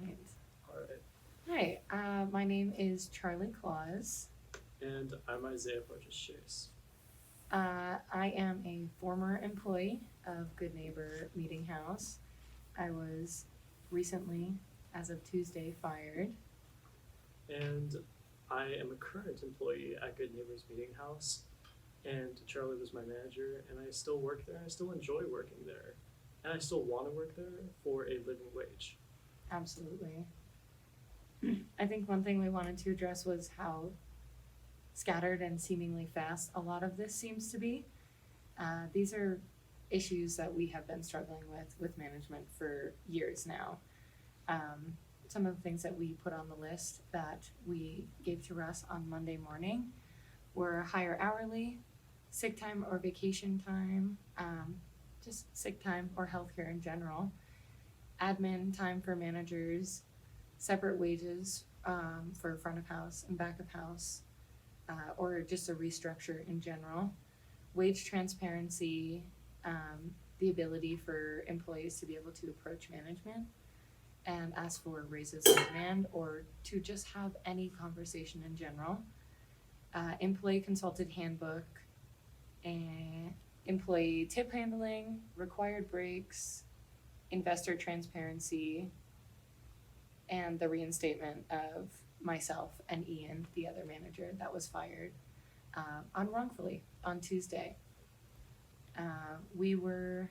right. All right. Hi, my name is Charlie Claus. And I'm Isaiah Porges Chase. I am a former employee of Good Neighbor Meeting House. I was recently, as of Tuesday, fired. And I am a current employee at Good Neighbors Meeting House. And Charlie was my manager, and I still work there. I still enjoy working there. And I still want to work there for a living wage. Absolutely. I think one thing we wanted to address was how scattered and seemingly fast a lot of this seems to be. These are issues that we have been struggling with management for years now. Um, some of the things that we put on the list that we gave to Russ on Monday morning were higher hourly, sick time or vacation time, just sick time or healthcare in general, admin time for managers, separate wages for front of house and back of house, or just a restructure in general, wage transparency, the ability for employees to be able to approach management and ask for raises on demand or to just have any conversation in general. Employee consulted handbook and employee tip handling, required breaks, investor transparency, and the reinstatement of myself and Ian, the other manager that was fired unwrongfully on Tuesday. We were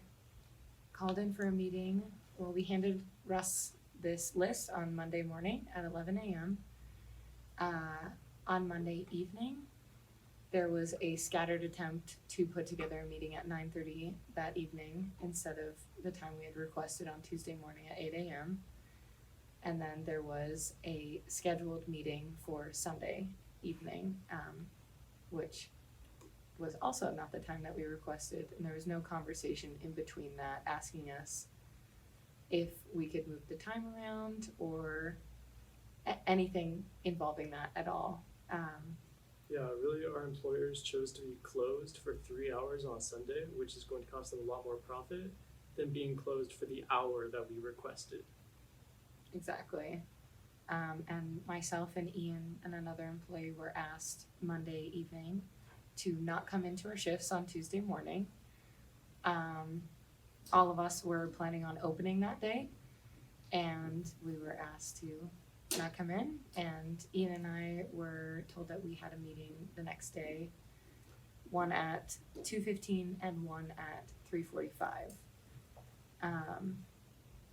called in for a meeting. Well, we handed Russ this list on Monday morning at 11 a.m. On Monday evening, there was a scattered attempt to put together a meeting at 9:30 that evening instead of the time we had requested on Tuesday morning at 8 a.m. And then there was a scheduled meeting for Sunday evening, which was also not the time that we requested, and there was no conversation in between that asking us if we could move the time around or anything involving that at all. Yeah, really, our employers chose to be closed for 3 hours on Sunday, which is going to cost them a lot more profit than being closed for the hour that we requested. Exactly. And myself and Ian and another employee were asked Monday evening to not come into our shifts on Tuesday morning. All of us were planning on opening that day, and we were asked to not come in. And Ian and I were told that we had a meeting the next day, one at 2:15 and one at 3:45.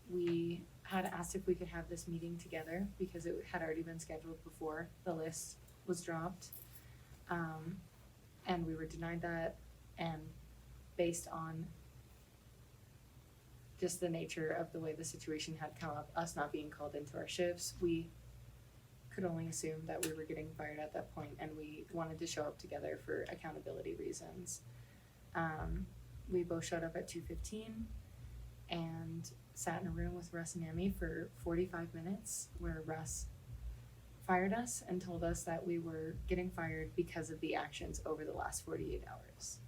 We had asked if we could have this meeting together because it had already been scheduled before the list was dropped. And we were denied that, and based on just the nature of the way the situation had come up, us not being called into our shifts, we could only assume that we were getting fired at that point, and we wanted to show up together for accountability reasons. We both showed up at 2:15 and sat in a room with Russ and Amy for 45 minutes, where Russ fired us and told us that we were getting fired because of the actions over the last 48 hours.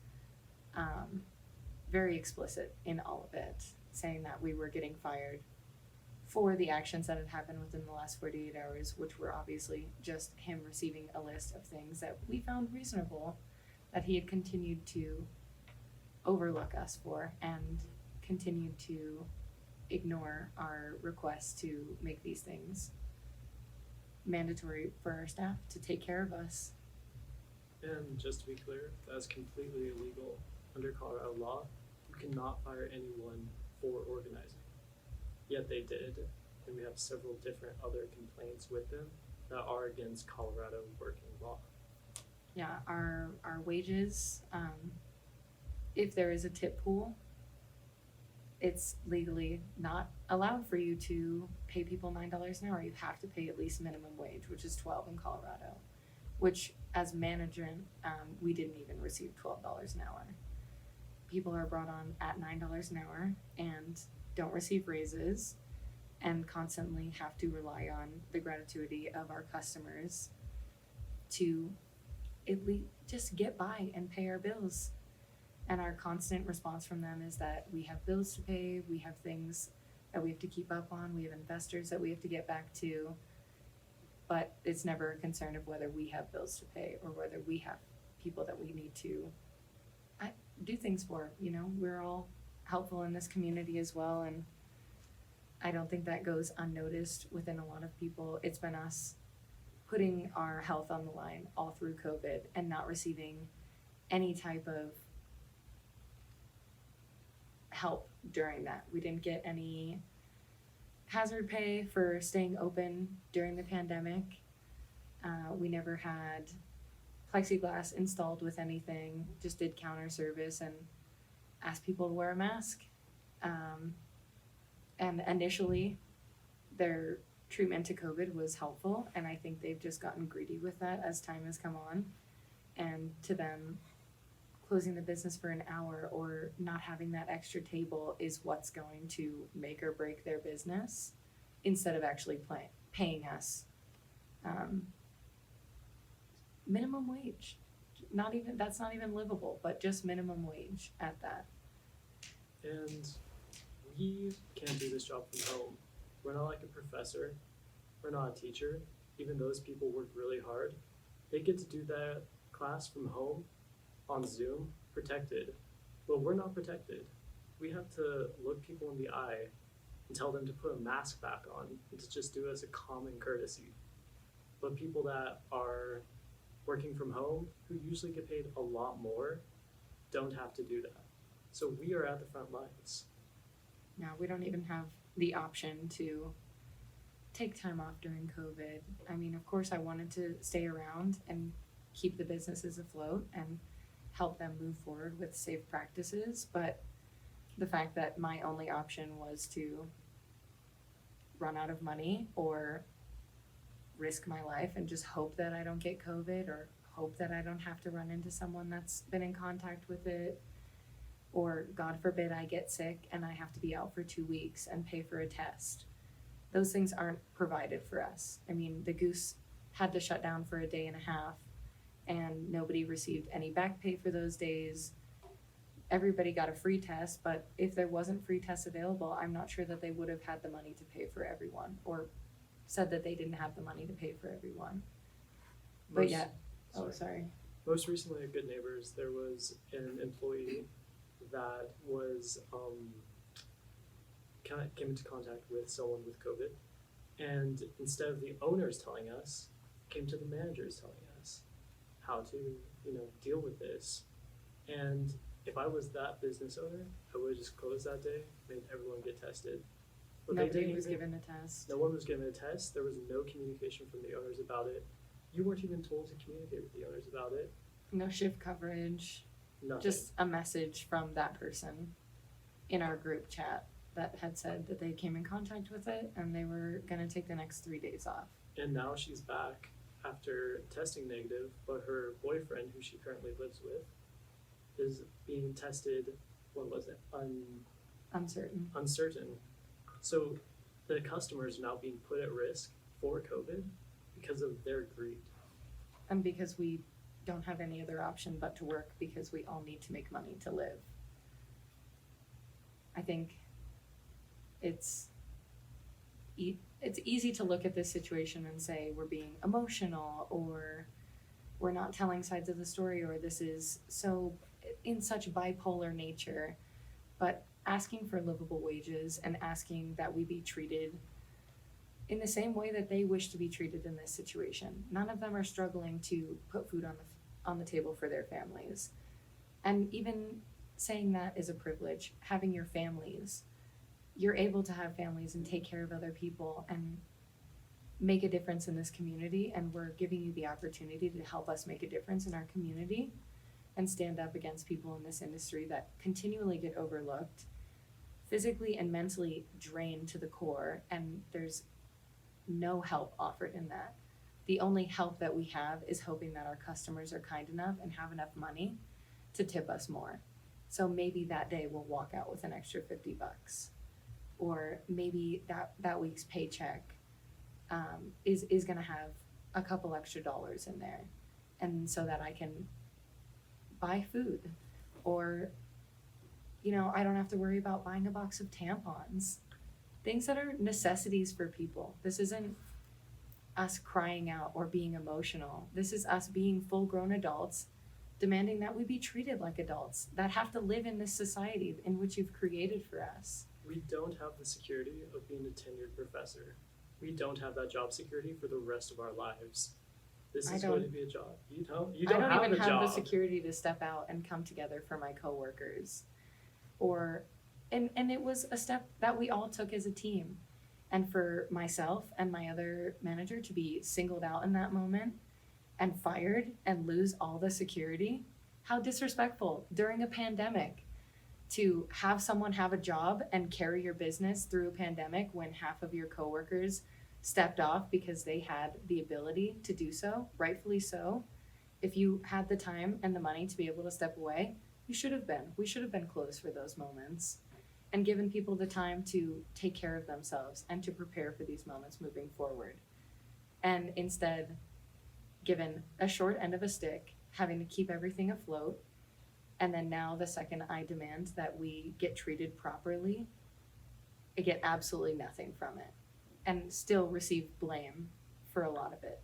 Very explicit in all of it, saying that we were getting fired for the actions that had happened within the last 48 hours, which were obviously just him receiving a list of things that we found reasonable that he had continued to overlook us for and continued to ignore our request to make these things mandatory for our staff to take care of us. And just to be clear, that's completely illegal under Colorado law. You cannot fire anyone for organizing. Yet they did, and we have several different other complaints with them that are against Colorado working law. Yeah, our wages, if there is a tip pool, it's legally not allowed for you to pay people $9 an hour. You have to pay at least minimum wage, which is 12 in Colorado, which as management, we didn't even receive $12 an hour. People are brought on at $9 an hour and don't receive raises and constantly have to rely on the gratuity of our customers to at least just get by and pay our bills. And our constant response from them is that we have bills to pay, we have things that we have to keep up on, we have investors that we have to get back to. But it's never a concern of whether we have bills to pay or whether we have people that we need to do things for. You know, we're all helpful in this community as well, and I don't think that goes unnoticed within a lot of people. It's been us putting our health on the line all through COVID and not receiving any type of help during that. We didn't get any hazard pay for staying open during the pandemic. We never had plexiglass installed with anything, just did counter service and asked people to wear a mask. And initially, their treatment to COVID was helpful, and I think they've just gotten greedy with that as time has come on. And to them, closing the business for an hour or not having that extra table is what's going to make or break their business instead of actually paying us minimum wage. That's not even livable, but just minimum wage at that. And we can't do this job from home. We're not like a professor. We're not a teacher. Even those people work really hard. They get to do that class from home on Zoom, protected. But we're not protected. We have to look people in the eye and tell them to put a mask back on and to just do it as a common courtesy. But people that are working from home, who usually get paid a lot more, don't have to do that. So we are at the front lines. Now, we don't even have the option to take time off during COVID. I mean, of course, I wanted to stay around and keep the businesses afloat and help them move forward with safe practices, but the fact that my only option was to run out of money or risk my life and just hope that I don't get COVID or hope that I don't have to run into someone that's been in contact with it, or God forbid I get sick and I have to be out for 2 weeks and pay for a test. Those things aren't provided for us. I mean, the Goose had to shut down for a day and a half and nobody received any back pay for those days. Everybody got a free test, but if there wasn't free tests available, I'm not sure that they would have had the money to pay for everyone, or said that they didn't have the money to pay for everyone. But Most- yeah, sorry. Most recently at Good Neighbors, there was an employee that was came into contact with someone with COVID, and instead of the owners telling us, came to the managers telling us how to, deal with this. And if I was that business owner, I would have just closed that day, made everyone get tested. But they Nobody didn't was even- given a test. No one was given a test. There was no communication from the owners about it. You weren't even told to communicate with the owners about it. No shift coverage. Nothing. Just a message from that person in our group chat that had said that they came in contact with it and they were gonna take the next 3 days off. And now she's back after testing negative, but her boyfriend, who she currently lives with, is being tested, what was it, Uncertain. uncertain. So the customers are now being put at risk for COVID because of their greed. And because we don't have any other option but to work because we all need to make money to live. I think it's easy to look at this situation and say we're being emotional or we're not telling sides of the story or this is so in such bipolar nature, but asking for livable wages and asking that we be treated in the same way that they wish to be treated in this situation. None of them are struggling to put food on the table for their families. And even saying that is a privilege, having your families. You're able to have families and take care of other people and make a difference in this community, and we're giving you the opportunity to help us make a difference in our community and stand up against people in this industry that continually get overlooked, physically and mentally drained to the core, and there's no help offered in that. The only help that we have is hoping that our customers are kind enough and have enough money to tip us more. So maybe that day we'll walk out with an extra $50, or maybe that week's paycheck is gonna have a couple extra dollars in there, and so that I can buy food, or I don't have to worry about buying a box of tampons. things that are necessities for people. This isn't us crying out or being emotional. This is us being full-grown adults demanding that we be treated like adults that have to live in this society in which you've created for us. We don't have the security of being a tenured professor. We don't have that job security for the rest of our lives. This I is going don't- to be a job. You don't I don't have even a have job. the security to step out and come together for my coworkers. And it was a step that we all took as a team. And for myself and my other manager to be singled out in that moment and fired and lose all the security, how disrespectful during a pandemic to have someone have a job and carry your business through a pandemic when half of your coworkers stepped off because they had the ability to do so, rightfully so. If you had the time and the money to be able to step away, you should have been. We should have been closed for those moments and given people the time to take care of themselves and to prepare for these moments moving forward. And instead, given a short end of a stick, having to keep everything afloat, and then now the second I demand that we get treated properly, I get absolutely nothing from it and still receive blame for a lot of it.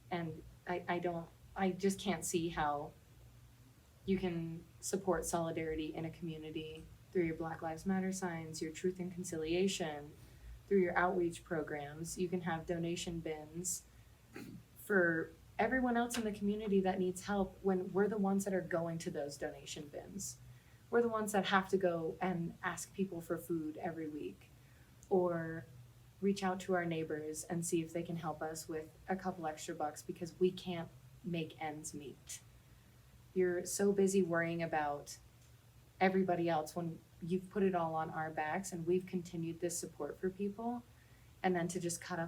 And I just can't see how you can support solidarity in a community through your Black Lives Matter signs, your Truth and Conciliation, through your outreach programs. You can have donation bins for everyone else in the community that needs help when we're the ones that are going to those donation bins. We're the ones that have to go and ask people for food every week or reach out to our neighbors and see if they can help us with a couple extra bucks because we can't make ends meet. You're so busy worrying about everybody else when you've put it all on our backs and we've continued this support for people, and then to just cut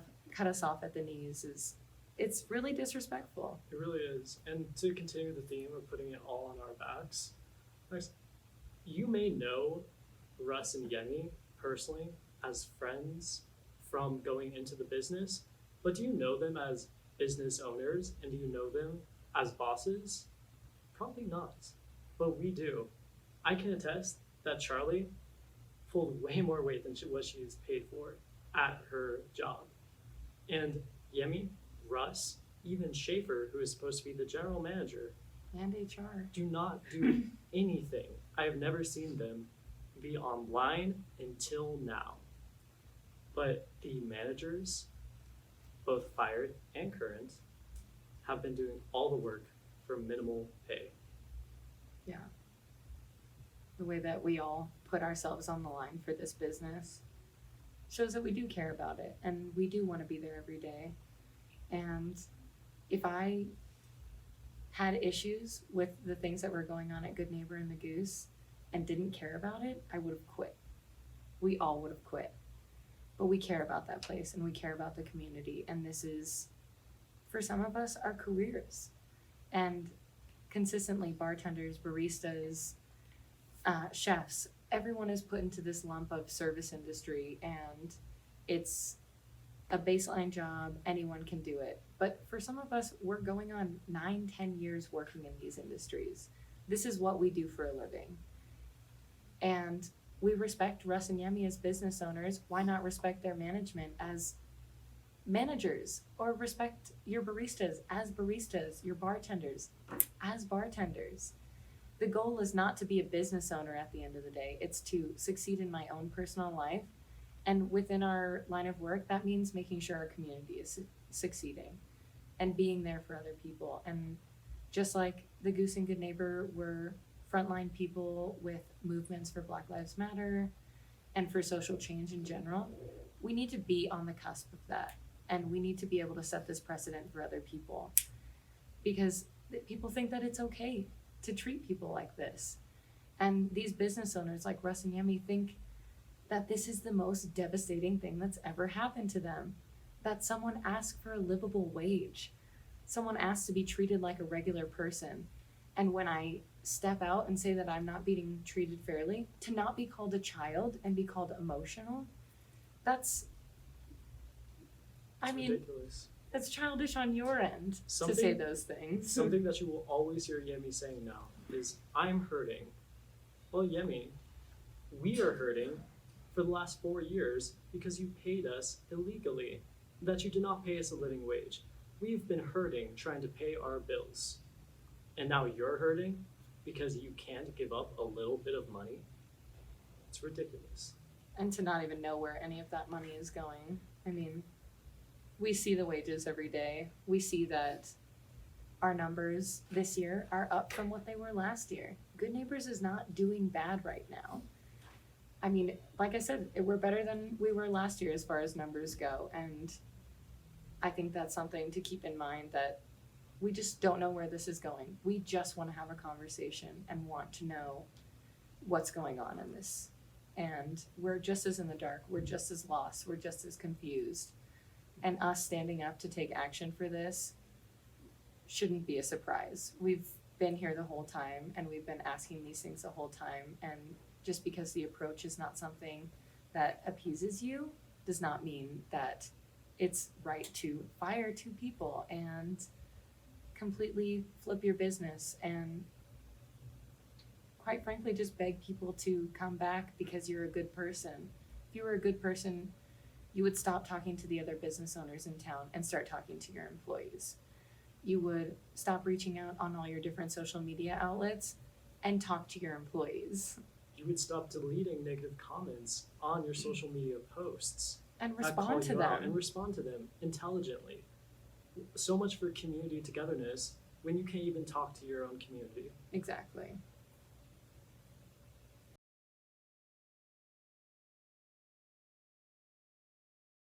us off at the knees it's really disrespectful. It really is. And to continue the theme of putting it all on our backs, you may know Russ and Yemi personally as friends from going into the business, but do you know them as business owners and do you know them as bosses? Probably not, but we do. I can attest that Charlie pulled way more weight than what she's paid for at her job. And Yemi, Russ, even Schaefer, who is supposed to be the general manager, And HR. do not do anything. I have never seen them be online until now. But the managers, both fired and current, have been doing all the work for minimal pay. Yeah. The way that we all put ourselves on the line for this business shows that we do care about it and we do want to be there every day. And if I had issues with the things that were going on at Good Neighbor and the Goose and didn't care about it, I would have quit. We all would have quit. But we care about that place and we care about the community. And this is, for some of us, our careers. And consistently, bartenders, baristas, chefs, everyone is put into this lump of service industry, and it's a baseline job. Anyone can do it. But for some of us, we're going on 9-10 years working in these industries. This is what we do for a living. And we respect Russ and Yemi as business owners. Why not respect their management as managers, or respect your baristas, your bartenders as bartenders? The goal is not to be a business owner at the end of the day. It's to succeed in my own personal life. And within our line of work, that means making sure our community is succeeding and being there for other people. And just like the Goose and Good Neighbor were frontline people with movements for Black Lives Matter and for social change in general, we need to be on the cusp of that. And we need to be able to set this precedent for other people, because people think that it's okay to treat people like this. And these business owners like Russ and Yemi think that this is the most devastating thing that's ever happened to them, that someone asked for a livable wage. Someone asked to be treated like a regular person. And when I step out and say that I'm not being treated fairly, to not be called a child and be called emotional, that's Ridiculous. That's childish on your end to say those things. Something that you will always hear Yemi saying now is, I'm hurting. Well, Yemi, we are hurting for the last 4 years because you paid us illegally, that you did not pay us a living wage. We've been hurting trying to pay our bills. And now you're hurting because you can't give up a little bit of money. It's ridiculous. And to not even know where any of that money is going. I mean, we see the wages every day. We see that our numbers this year are up from what they were last year. Good Neighbors is not doing bad right now. I mean, like I said, we're better than we were last year as far as numbers go. And I think that's something to keep in mind, that we just don't know where this is going. We just want to have a conversation and want to know what's going on in this. And we're just as in the dark. We're just as lost. We're just as confused. And us standing up to take action for this shouldn't be a surprise. We've been here the whole time, and we've been asking these things the whole time. And just because the approach is not something that appeases you does not mean that it's right to fire 2 people and completely flip your business and, quite frankly, just beg people to come back because you're a good person. If you were a good person, you would stop talking to the other business owners in town and start talking to your employees. You would stop reaching out on all your different social media outlets and talk to your employees. You would stop deleting negative comments on your social media posts. And That call respond to you out, and them. respond to them intelligently. So much for community togetherness when you can't even talk to your own community. Exactly.